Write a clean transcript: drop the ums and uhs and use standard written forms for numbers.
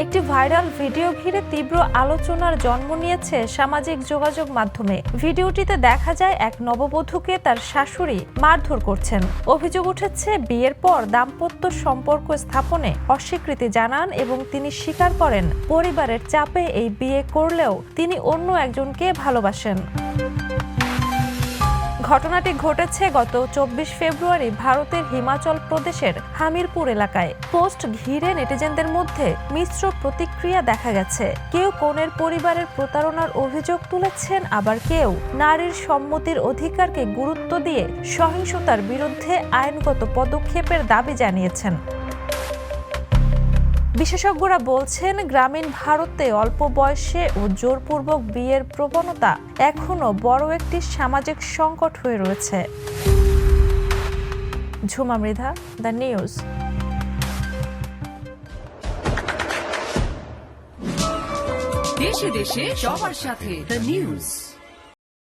একটি viral video ঘিরে তীব্র আলোচনার জন্ম নিয়েছে সামাজিক যোগাযোগ মাধ্যমে। ভিডিওটিতে দেখা যায় এক নববধূকে তার শাশুড়ি মারধর করছেন। অভিযোগ উঠেছে বিয়ের পর দাম্পত্য সম্পর্ক স্থাপনে অস্বীকৃতি জানান এবং তিনি স্বীকার করেন পরিবারের চাপে এই বিয়ে করলেও তিনি অন্য একজনকে ভালোবাসেন। ঘটনাটি ঘটেছে গত 24 ফেব্রুয়ারি ভারতের হিমাচল প্রদেশের হামিরপুর এলাকায়। পোস্ট ঘিরে নেটিজেনদের মধ্যে মিশ্র প্রতিক্রিয়া দেখা গেছে। কেউ কনের পরিবারের প্রতারণার অভিযোগ তুলেছেন, আবার কেউ নারীর সম্মতির অধিকারকে গুরুত্ব দিয়ে সহিংসতার বিরুদ্ধে আইনগত পদক্ষেপের দাবি জানিয়েছেন। বিশেষজ্ঞরা বলছেন, গ্রামীণ ভারতে অল্প বয়সে ও জোরপূর্বক বিয়ের প্রবণতা এখনো বড় একটি সামাজিক সংকট হয়ে রয়েছে। Jhuma Mridha, the news. দেশে দেশে সবার সাথে দ্য নিউজ।